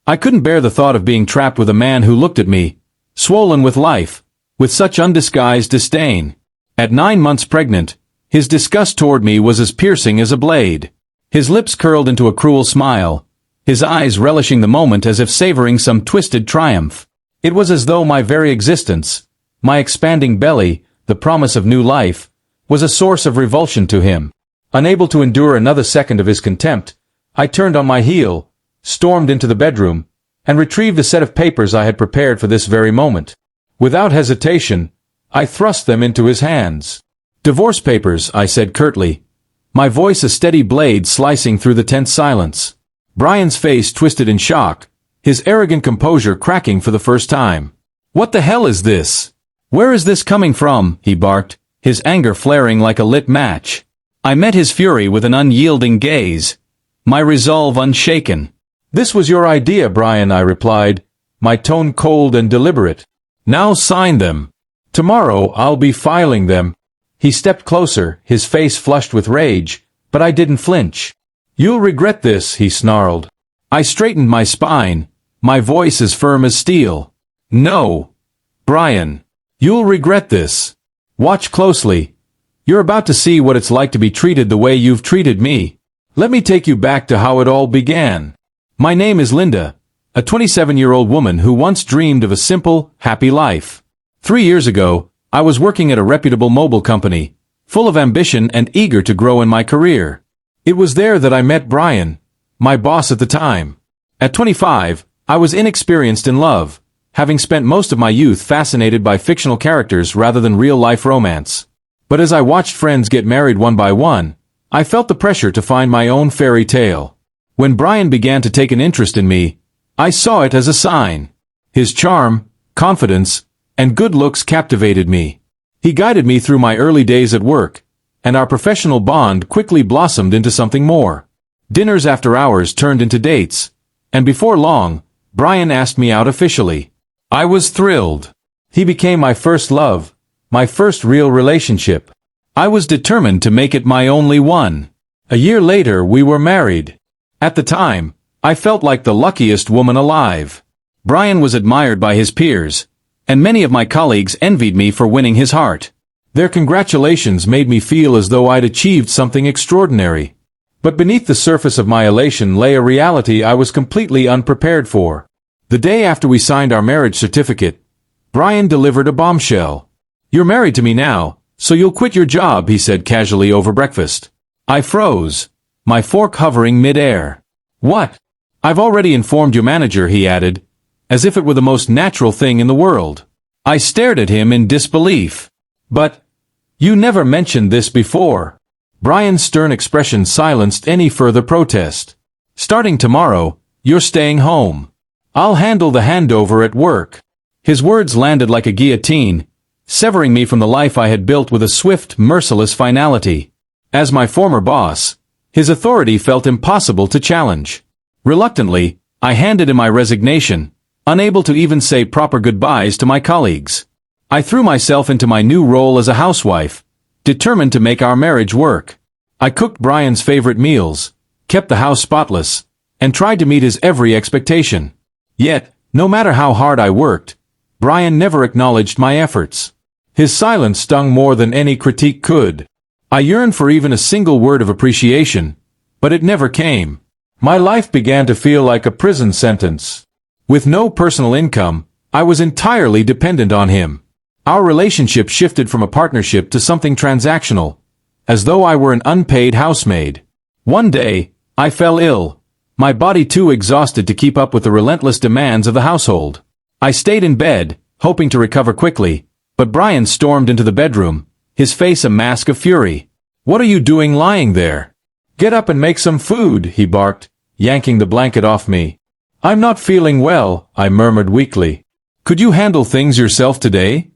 I couldn't bear the thought of being trapped with a man who looked at me, swollen with life, with such undisguised disdain. At 9 months pregnant, his disgust toward me was as piercing as a blade. His lips curled into a cruel smile, his eyes relishing the moment as if savoring some twisted triumph. It was as though my very existence, my expanding belly, the promise of new life, was a source of revulsion to him. Unable to endure another second of his contempt, I turned on my heel, stormed into the bedroom, and retrieved a set of papers I had prepared for this very moment. Without hesitation, I thrust them into his hands. "Divorce papers," I said curtly, my voice a steady blade slicing through the tense silence. Brian's face twisted in shock, his arrogant composure cracking for the first time. "What the hell is this? Where is this coming from?" he barked, his anger flaring like a lit match. I met his fury with an unyielding gaze, my resolve unshaken. "This was your idea, Brian," I replied, my tone cold and deliberate. "Now sign them. Tomorrow I'll be filing them." He stepped closer, his face flushed with rage, but I didn't flinch. "You'll regret this," he snarled. I straightened my spine, my voice as firm as steel. "No, Brian. You'll regret this. Watch closely. You're about to see what it's like to be treated the way you've treated me. Let me take you back to how it all began. My name is Linda, a 27-year-old woman who once dreamed of a simple, happy life. 3 years ago, I was working at a reputable mobile company, full of ambition and eager to grow in my career. It was there that I met Brian, my boss at the time. At 25, I was inexperienced in love, having spent most of my youth fascinated by fictional characters rather than real-life romance. But as I watched friends get married one by one, I felt the pressure to find my own fairy tale. When Brian began to take an interest in me, I saw it as a sign. His charm, confidence, and good looks captivated me. He guided me through my early days at work, and our professional bond quickly blossomed into something more. Dinners after hours turned into dates, and before long, Brian asked me out officially. I was thrilled. He became my first love, my first real relationship. I was determined to make it my only one. A year later we were married. At the time, I felt like the luckiest woman alive. Brian was admired by his peers, and many of my colleagues envied me for winning his heart. Their congratulations made me feel as though I'd achieved something extraordinary. But beneath the surface of my elation lay a reality I was completely unprepared for. The day after we signed our marriage certificate, Brian delivered a bombshell. "You're married to me now, so you'll quit your job," he said casually over breakfast. I froze, my fork hovering mid-air. "What?" "I've already informed your manager," he added, as if it were the most natural thing in the world. I stared at him in disbelief. "But, you never mentioned this before." Brian's stern expression silenced any further protest. "Starting tomorrow, you're staying home. I'll handle the handover at work." His words landed like a guillotine, severing me from the life I had built with a swift, merciless finality. As my former boss, his authority felt impossible to challenge. Reluctantly, I handed in my resignation, unable to even say proper goodbyes to my colleagues. I threw myself into my new role as a housewife, determined to make our marriage work. I cooked Brian's favorite meals, kept the house spotless, and tried to meet his every expectation. Yet, no matter how hard I worked, Brian never acknowledged my efforts. His silence stung more than any critique could. I yearned for even a single word of appreciation, but it never came. My life began to feel like a prison sentence. With no personal income, I was entirely dependent on him. Our relationship shifted from a partnership to something transactional, as though I were an unpaid housemaid. One day, I fell ill, my body too exhausted to keep up with the relentless demands of the household. I stayed in bed, hoping to recover quickly, but Brian stormed into the bedroom, his face a mask of fury. "What are you doing lying there? Get up and make some food," he barked, yanking the blanket off me. "I'm not feeling well," I murmured weakly. "Could you handle things yourself today?"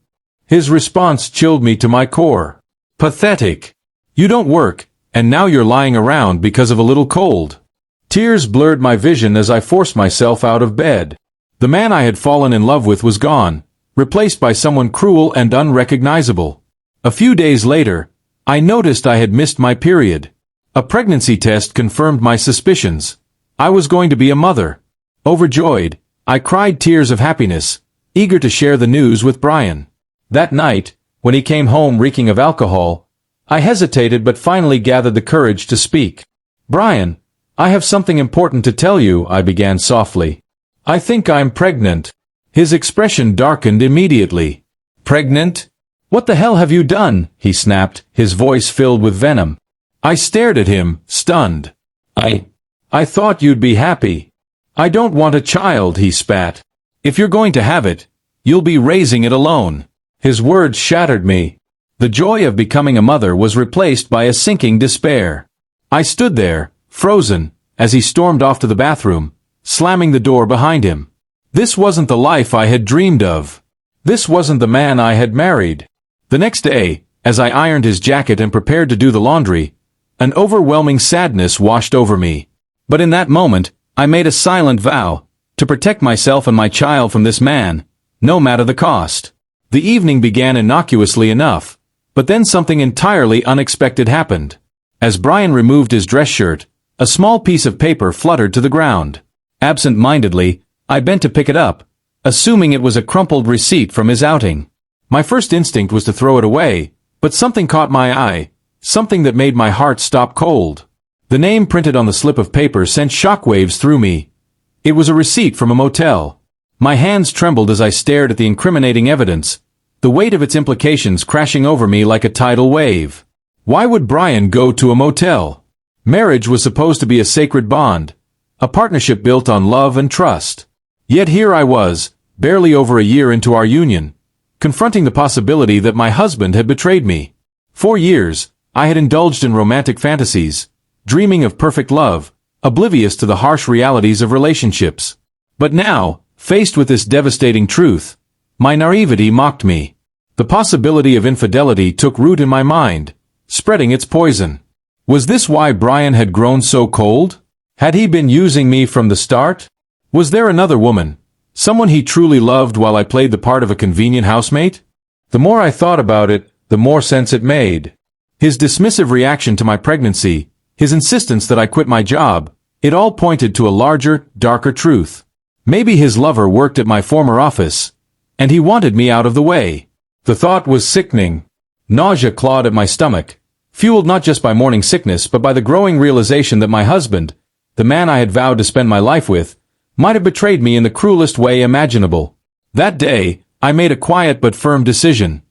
His response chilled me to my core. "Pathetic. You don't work, and now you're lying around because of a little cold." Tears blurred my vision as I forced myself out of bed. The man I had fallen in love with was gone, replaced by someone cruel and unrecognizable. A few days later, I noticed I had missed my period. A pregnancy test confirmed my suspicions. I was going to be a mother. Overjoyed, I cried tears of happiness, eager to share the news with Brian. That night, when he came home reeking of alcohol, I hesitated but finally gathered the courage to speak. "Brian, I have something important to tell you," I began softly. "I think I'm pregnant." His expression darkened immediately. "Pregnant? What the hell have you done?" he snapped, his voice filled with venom. I stared at him, stunned. I thought you'd be happy." "I don't want a child," he spat. "If you're going to have it, you'll be raising it alone." His words shattered me. The joy of becoming a mother was replaced by a sinking despair. I stood there, frozen, as he stormed off to the bathroom, slamming the door behind him. This wasn't the life I had dreamed of. This wasn't the man I had married. The next day, as I ironed his jacket and prepared to do the laundry, an overwhelming sadness washed over me. But in that moment, I made a silent vow, to protect myself and my child from this man, no matter the cost. The evening began innocuously enough, but then something entirely unexpected happened. As Brian removed his dress shirt, a small piece of paper fluttered to the ground. Absent-mindedly, I bent to pick it up, assuming it was a crumpled receipt from his outing. My first instinct was to throw it away, but something caught my eye, something that made my heart stop cold. The name printed on the slip of paper sent shockwaves through me. It was a receipt from a motel. My hands trembled as I stared at the incriminating evidence, the weight of its implications crashing over me like a tidal wave. Why would Brian go to a motel? Marriage was supposed to be a sacred bond, a partnership built on love and trust. Yet here I was, barely over a year into our union, confronting the possibility that my husband had betrayed me. For years, I had indulged in romantic fantasies, dreaming of perfect love, oblivious to the harsh realities of relationships. But now, faced with this devastating truth, my naivety mocked me. The possibility of infidelity took root in my mind, spreading its poison. Was this why Brian had grown so cold? Had he been using me from the start? Was there another woman, someone he truly loved while I played the part of a convenient housemate? The more I thought about it, the more sense it made. His dismissive reaction to my pregnancy, his insistence that I quit my job, it all pointed to a larger, darker truth. Maybe his lover worked at my former office, and he wanted me out of the way. The thought was sickening. Nausea clawed at my stomach, fueled not just by morning sickness but by the growing realization that my husband, the man I had vowed to spend my life with, might have betrayed me in the cruelest way imaginable. That day, I made a quiet but firm decision.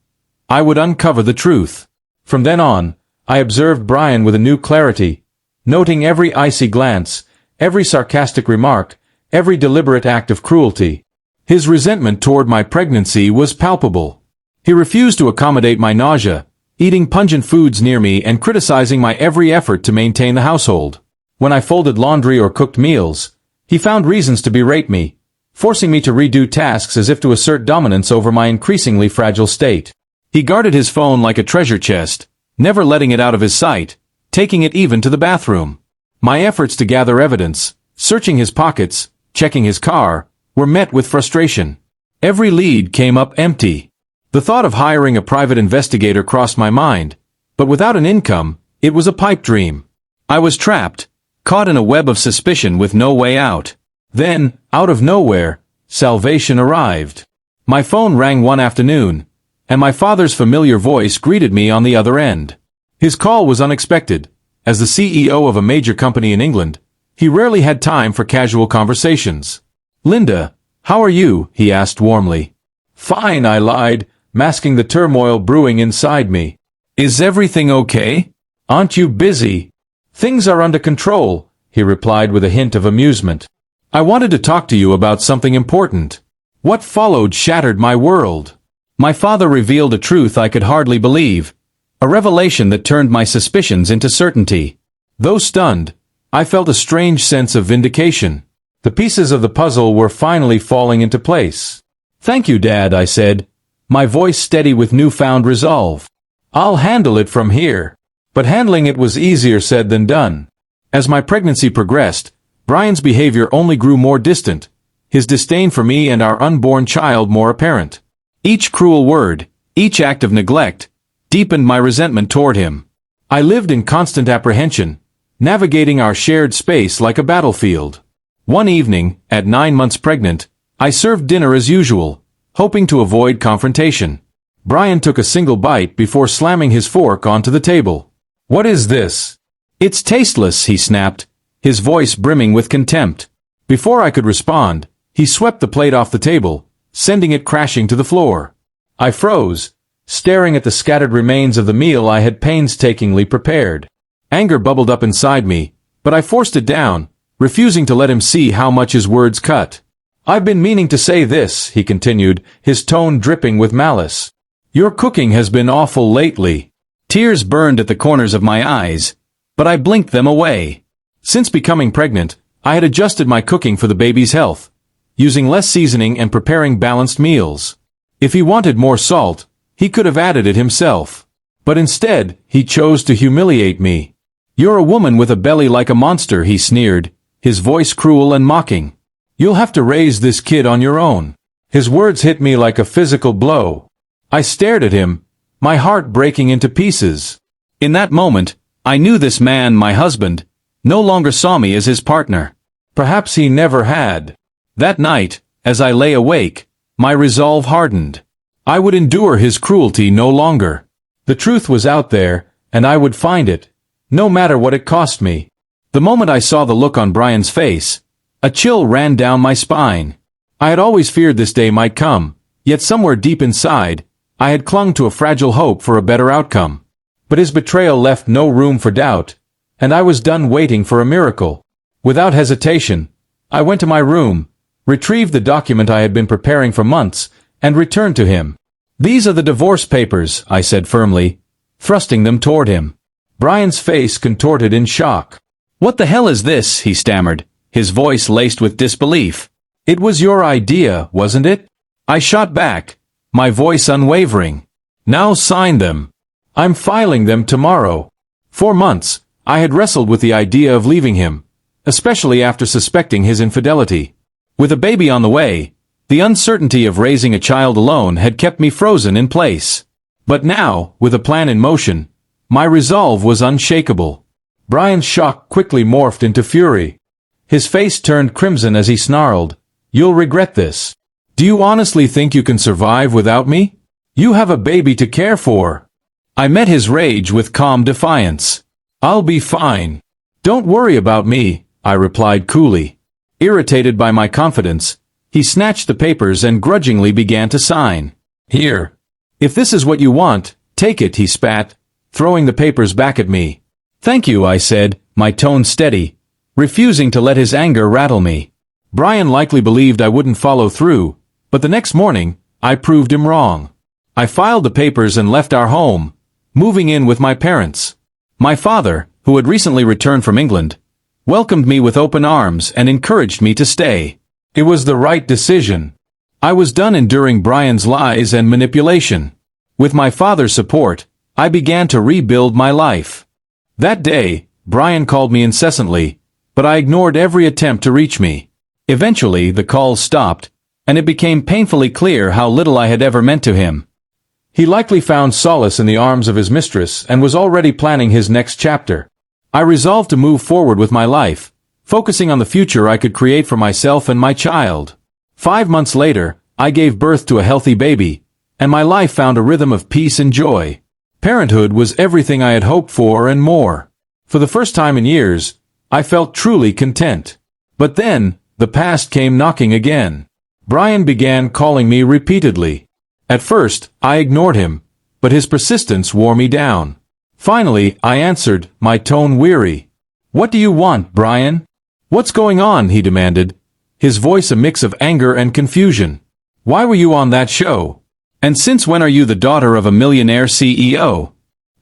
I would uncover the truth. From then on, I observed Brian with a new clarity, noting every icy glance, every sarcastic remark, every deliberate act of cruelty. His resentment toward my pregnancy was palpable. He refused to accommodate my nausea, eating pungent foods near me and criticizing my every effort to maintain the household. When I folded laundry or cooked meals, he found reasons to berate me, forcing me to redo tasks as if to assert dominance over my increasingly fragile state. He guarded his phone like a treasure chest, never letting it out of his sight, taking it even to the bathroom. My efforts to gather evidence, searching his pockets, checking his car, were met with frustration. Every lead came up empty. The thought of hiring a private investigator crossed my mind, but without an income, it was a pipe dream. I was trapped, caught in a web of suspicion with no way out. Then, out of nowhere, salvation arrived. My phone rang one afternoon, and my father's familiar voice greeted me on the other end. His call was unexpected. As the CEO of a major company in England, he rarely had time for casual conversations. "Linda, how are you?" he asked warmly. "Fine," I lied, masking the turmoil brewing inside me. "Is everything okay? Aren't you busy?" "Things are under control," he replied with a hint of amusement. "I wanted to talk to you about something important." What followed shattered my world. My father revealed a truth I could hardly believe, a revelation that turned my suspicions into certainty. Though stunned, I felt a strange sense of vindication. The pieces of the puzzle were finally falling into place. "Thank you, Dad," I said, my voice steady with newfound resolve. "I'll handle it from here." But handling it was easier said than done. As my pregnancy progressed, Brian's behavior only grew more distant, his disdain for me and our unborn child more apparent. Each cruel word, each act of neglect, deepened my resentment toward him. I lived in constant apprehension, navigating our shared space like a battlefield. One evening, at 9 months pregnant, I served dinner as usual, hoping to avoid confrontation. Brian took a single bite before slamming his fork onto the table. "What is this?" "It's tasteless," he snapped, his voice brimming with contempt. Before I could respond, he swept the plate off the table, sending it crashing to the floor. I froze, staring at the scattered remains of the meal I had painstakingly prepared. Anger bubbled up inside me, but I forced it down, refusing to let him see how much his words cut. "I've been meaning to say this," he continued, his tone dripping with malice. "Your cooking has been awful lately." Tears burned at the corners of my eyes, but I blinked them away. Since becoming pregnant, I had adjusted my cooking for the baby's health, using less seasoning and preparing balanced meals. If he wanted more salt, he could have added it himself. But instead, he chose to humiliate me. "You're a woman with a belly like a monster," he sneered, his voice cruel and mocking. "You'll have to raise this kid on your own." His words hit me like a physical blow. I stared at him, my heart breaking into pieces. In that moment, I knew this man, my husband, no longer saw me as his partner. Perhaps he never had. That night, as I lay awake, my resolve hardened. I would endure his cruelty no longer. The truth was out there, and I would find it, no matter what it cost me. The moment I saw the look on Brian's face, a chill ran down my spine. I had always feared this day might come, yet somewhere deep inside, I had clung to a fragile hope for a better outcome. But his betrayal left no room for doubt, and I was done waiting for a miracle. Without hesitation, I went to my room, retrieved the document I had been preparing for months, and returned to him. "These are the divorce papers," I said firmly, thrusting them toward him. Brian's face contorted in shock. "What the hell is this?" he stammered, his voice laced with disbelief. "It was your idea, wasn't it?" I shot back, my voice unwavering. "Now sign them. I'm filing them tomorrow." For months, I had wrestled with the idea of leaving him, especially after suspecting his infidelity. With a baby on the way, the uncertainty of raising a child alone had kept me frozen in place. But now, with a plan in motion, my resolve was unshakable. Brian's shock quickly morphed into fury. His face turned crimson as he snarled, "You'll regret this. Do you honestly think you can survive without me? You have a baby to care for." I met his rage with calm defiance. "I'll be fine. Don't worry about me," I replied coolly. Irritated by my confidence, he snatched the papers and grudgingly began to sign. "Here. If this is what you want, take it," he spat, throwing the papers back at me. "Thank you," I said, my tone steady, refusing to let his anger rattle me. Brian likely believed I wouldn't follow through, but the next morning, I proved him wrong. I filed the papers and left our home, moving in with my parents. My father, who had recently returned from England, welcomed me with open arms and encouraged me to stay. It was the right decision. I was done enduring Brian's lies and manipulation. With my father's support, I began to rebuild my life. That day, Brian called me incessantly, but I ignored every attempt to reach me. Eventually, the calls stopped, and it became painfully clear how little I had ever meant to him. He likely found solace in the arms of his mistress and was already planning his next chapter. I resolved to move forward with my life, focusing on the future I could create for myself and my child. 5 months later, I gave birth to a healthy baby, and my life found a rhythm of peace and joy. Parenthood was everything I had hoped for and more. For the first time in years, I felt truly content. But then, the past came knocking again. Brian began calling me repeatedly. At first, I ignored him, but his persistence wore me down. Finally, I answered, my tone weary. "What do you want, Brian?" "What's going on?" he demanded, his voice a mix of anger and confusion. "Why were you on that show? And since when are you the daughter of a millionaire CEO?"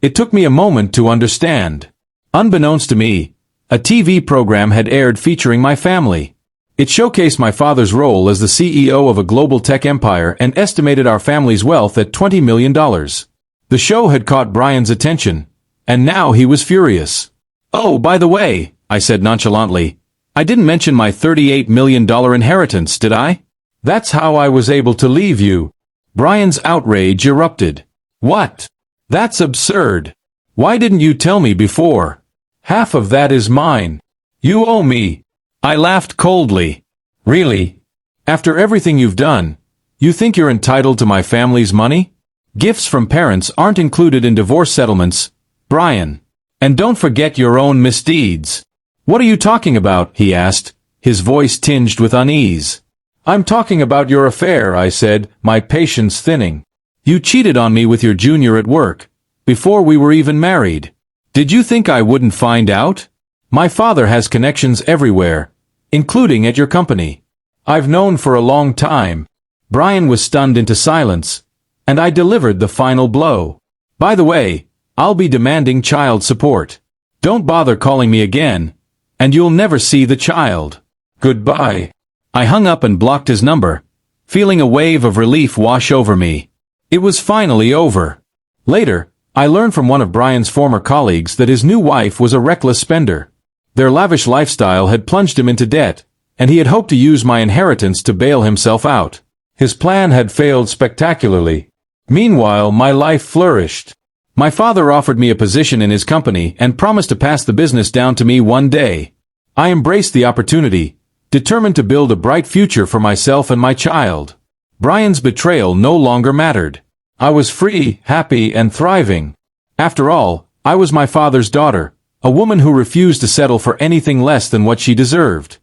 It took me a moment to understand. Unbeknownst to me, a TV program had aired featuring my family. It showcased my father's role as the CEO of a global tech empire and estimated our family's wealth at $20 million. The show had caught Brian's attention, and now he was furious. "Oh, by the way," I said nonchalantly, "I didn't mention my $38 million inheritance, did I? That's how I was able to leave you." Brian's outrage erupted. "What? That's absurd. Why didn't you tell me before? Half of that is mine. You owe me." I laughed coldly. Really? After everything you've done, you think you're entitled to my family's money? Gifts from parents aren't included in divorce settlements, Brian. And don't forget your own misdeeds. What are you talking about? He asked, his voice tinged with unease. I'm talking about your affair, I said, my patience thinning. You cheated on me with your junior at work, before we were even married. Did you think I wouldn't find out? My father has connections everywhere, including at your company. I've known for a long time. Brian was stunned into silence, and I delivered the final blow. By the way, I'll be demanding child support. Don't bother calling me again, and you'll never see the child. Goodbye. I hung up and blocked his number, feeling a wave of relief wash over me. It was finally over. Later, I learned from one of Brian's former colleagues that his new wife was a reckless spender. Their lavish lifestyle had plunged him into debt, and he had hoped to use my inheritance to bail himself out. His plan had failed spectacularly. Meanwhile, my life flourished. My father offered me a position in his company and promised to pass the business down to me one day. I embraced the opportunity, determined to build a bright future for myself and my child. Brian's betrayal no longer mattered. I was free, happy, and thriving. After all, I was my father's daughter, a woman who refused to settle for anything less than what she deserved.